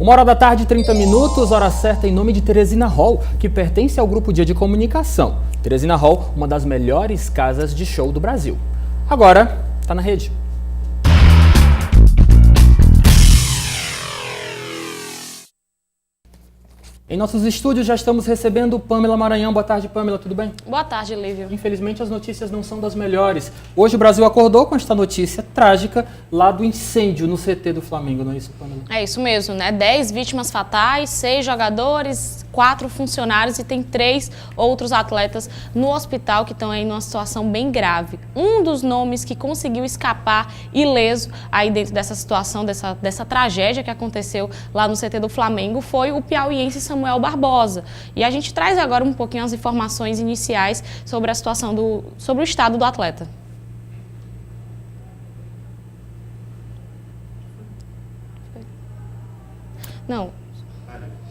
1h da tarde, 30 minutos, hora certa em nome de Teresina Hall, que pertence ao Grupo Dia de Comunicação. Teresina Hall, uma das melhores casas de show do Brasil. Agora, tá na rede. Em nossos estúdios já estamos recebendo Pamela Maranhão. Boa tarde, Pamela, tudo bem? Boa tarde, Lívio. Infelizmente as notícias não são das melhores. Hoje o Brasil acordou com esta notícia trágica lá do incêndio no CT do Flamengo, não é isso, Pamela? É isso mesmo, né? 10 vítimas fatais, 6 jogadores, 4 funcionários e tem 3 outros atletas no hospital que estão aí numa situação bem grave. Um dos nomes que conseguiu escapar ileso aí dentro dessa situação, dessa tragédia que aconteceu lá no CT do Flamengo foi o piauiense Samuel Barbosa. E a gente traz agora um pouquinho as informações iniciais sobre a situação sobre o estado do atleta. Não.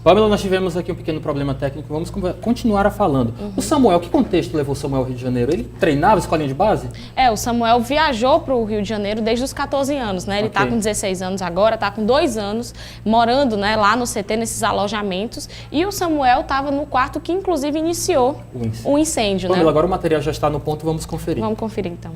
Pamela, nós tivemos aqui um pequeno problema técnico, vamos continuar falando. O Samuel, que contexto levou o Samuel ao Rio de Janeiro? Ele treinava escolinha de base? O Samuel viajou para o Rio de Janeiro desde os 14 anos, né? Ele está com 16 anos agora, está com 2 anos morando, né, lá no CT, nesses alojamentos. E o Samuel estava no quarto que, inclusive, iniciou o incêndio. Pamela, né? agora o material já está no ponto, vamos conferir. Vamos conferir, então.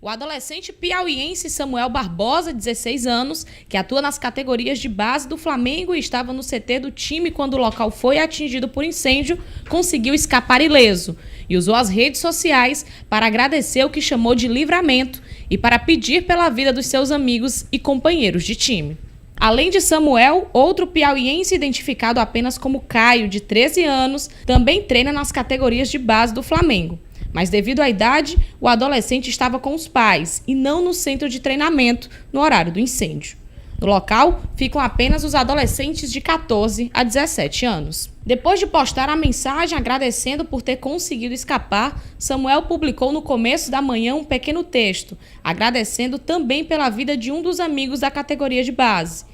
O adolescente piauiense Samuel Barbosa, 16 anos, que atua nas categorias de base do Flamengo e estava no CT do time quando o local foi atingido por incêndio, conseguiu escapar ileso e usou as redes sociais para agradecer o que chamou de livramento e para pedir pela vida dos seus amigos e companheiros de time. Além de Samuel, outro piauiense identificado apenas como Caio, de 13 anos, também treina nas categorias de base do Flamengo. Mas devido à idade, o adolescente estava com os pais e não no centro de treinamento no horário do incêndio. No local, ficam apenas os adolescentes de 14 a 17 anos. Depois de postar a mensagem agradecendo por ter conseguido escapar, Samuel publicou no começo da manhã um pequeno texto, agradecendo também pela vida de um dos amigos da categoria de base.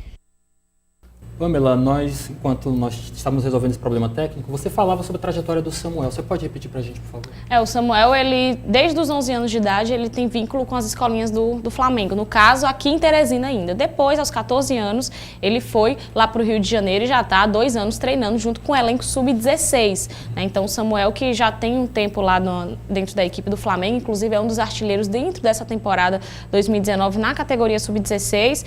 Pamela, enquanto nós estávamos resolvendo esse problema técnico, você falava sobre a trajetória do Samuel. Você pode repetir para a gente, por favor? O Samuel, desde os 11 anos de idade, ele tem vínculo com as escolinhas do Flamengo. No caso, aqui em Teresina ainda. Depois, aos 14 anos, ele foi lá para o Rio de Janeiro e já está há 2 anos treinando junto com o elenco sub-16. Né? Então, o Samuel, que já tem um tempo lá dentro da equipe do Flamengo, inclusive é um dos artilheiros dentro dessa temporada 2019 na categoria sub-16.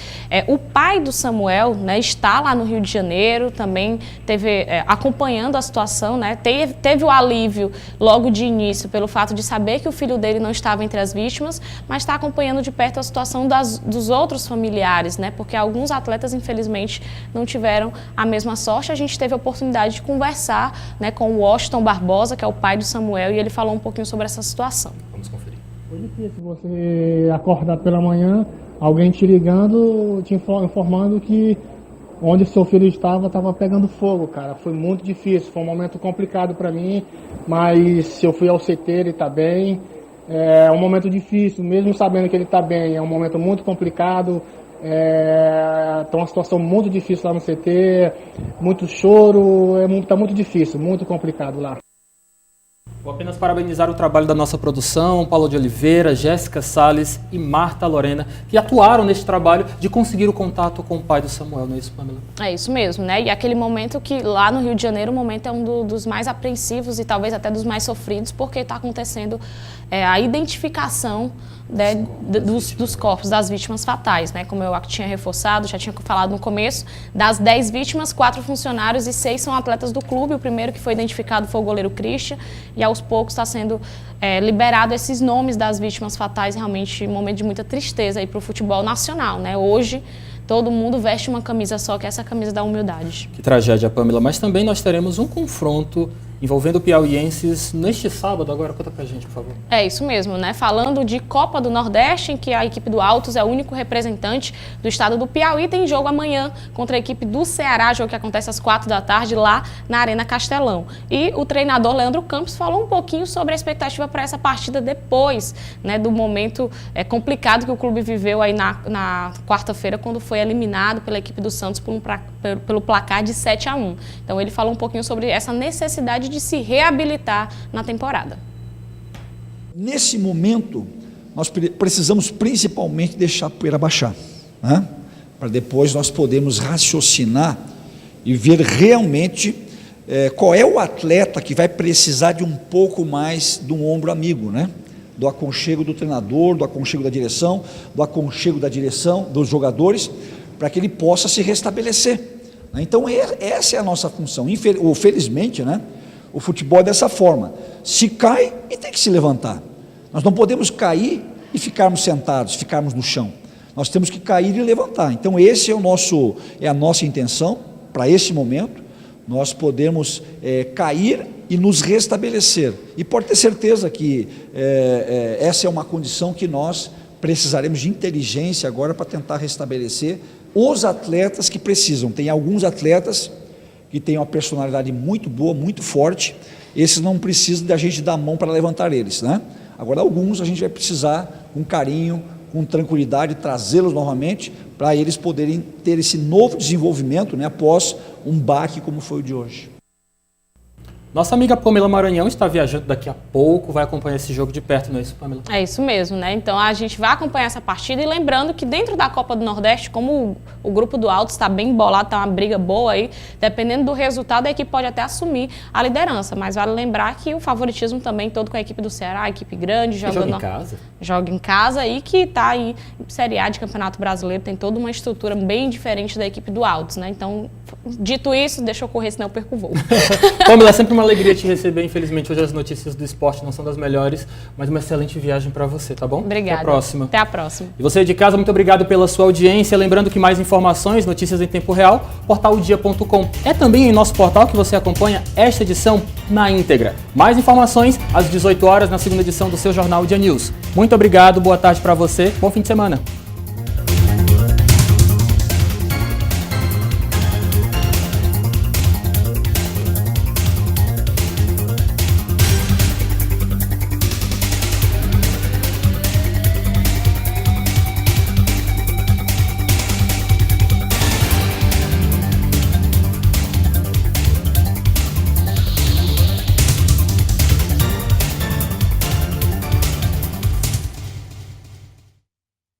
O pai do Samuel, né, está lá no Rio de Janeiro, também teve acompanhando a situação, né? Teve o alívio logo de início pelo fato de saber que o filho dele não estava entre as vítimas, mas está acompanhando de perto a situação dos outros familiares, né? Porque alguns atletas, infelizmente, não tiveram a mesma sorte. A gente teve a oportunidade de conversar, né, com o Washington Barbosa, que é o pai do Samuel, e ele falou um pouquinho sobre essa situação. Vamos conferir. Foi difícil você acordar pela manhã, alguém te ligando, te informando que onde seu filho estava pegando fogo, cara. Foi muito difícil, foi um momento complicado para mim, mas eu fui ao CT, ele está bem. É um momento difícil, mesmo sabendo que ele está bem, é um momento muito complicado. Tá uma situação muito difícil lá no CT, muito choro, tá muito difícil, muito complicado lá. Vou apenas parabenizar o trabalho da nossa produção, Paulo de Oliveira, Jéssica Salles e Marta Lorena, que atuaram neste trabalho de conseguir o contato com o pai do Samuel, não é isso, Pamela? É isso mesmo, né? E aquele momento que lá no Rio de Janeiro, o momento é um dos mais apreensivos e talvez até dos mais sofridos, porque está acontecendo a identificação, né, dos corpos das vítimas fatais, né? Como eu tinha reforçado, já tinha falado no começo, das 10 vítimas, 4 funcionários e 6 são atletas do clube. O primeiro que foi identificado foi o goleiro Christian, e aos poucos está sendo liberado esses nomes das vítimas fatais. Realmente um momento de muita tristeza para o futebol nacional, né? Hoje todo mundo veste uma camisa só, que é essa camisa da humildade. Que tragédia, Pamela. Mas também nós teremos um confronto envolvendo piauienses neste sábado. Agora conta pra gente, por favor. É isso mesmo, né? Falando de Copa do Nordeste, em que a equipe do Altos é o único representante do estado do Piauí, tem jogo amanhã contra a equipe do Ceará, jogo que acontece às 4 da tarde lá na Arena Castelão. E o treinador Leandro Campos falou um pouquinho sobre a expectativa para essa partida depois, né, do momento complicado que o clube viveu aí na quarta-feira, quando foi eliminado pela equipe do Santos pelo placar de 7-1. Então ele falou um pouquinho sobre essa necessidade de se reabilitar na temporada. Nesse momento, nós precisamos principalmente deixar a poeira baixar, né? para depois nós podermos raciocinar e ver realmente qual é o atleta que vai precisar de um pouco mais de um ombro amigo, né? Do aconchego do treinador, do aconchego da direção, dos jogadores, para que ele possa se restabelecer. Então essa é a nossa função. Felizmente, né, o futebol é dessa forma, se cai e tem que se levantar. Nós não podemos cair e ficarmos sentados, ficarmos no chão. Nós temos que cair e levantar. Então esse é a nossa intenção para esse momento, nós podemos cair e nos restabelecer. E pode ter certeza que essa é uma condição que nós precisaremos de inteligência agora para tentar restabelecer os atletas que precisam. Tem alguns atletas que têm uma personalidade muito boa, muito forte, esses não precisam da gente dar a mão para levantar eles, né? Agora alguns a gente vai precisar com carinho, com tranquilidade, trazê-los novamente para eles poderem ter esse novo desenvolvimento, né, após um baque como foi o de hoje. Nossa amiga Pamela Maranhão está viajando daqui a pouco, vai acompanhar esse jogo de perto, não é isso, Pamela? É isso mesmo, né? Então a gente vai acompanhar essa partida e lembrando que dentro da Copa do Nordeste, como o grupo do Alto está bem embolado, está uma briga boa aí, dependendo do resultado a equipe pode até assumir a liderança, mas vale lembrar que o favoritismo também todo com a equipe do Ceará, a equipe grande, joga em casa e que está aí em Série A de Campeonato Brasileiro, tem toda uma estrutura bem diferente da equipe do Altos, né? Então, dito isso, deixa eu correr, senão eu perco o voo. Pamela, é sempre uma alegria te receber. Infelizmente, hoje as notícias do esporte não são das melhores, mas uma excelente viagem para você, tá bom? Obrigada. Até a próxima. Até a próxima. E você de casa, muito obrigado pela sua audiência. Lembrando que mais informações, notícias em tempo real, portaldia.com. É também em nosso portal que você acompanha esta edição na íntegra. Mais informações às 18 horas na segunda edição do seu Jornal Dia News. Muito obrigado, boa tarde para você, bom fim de semana.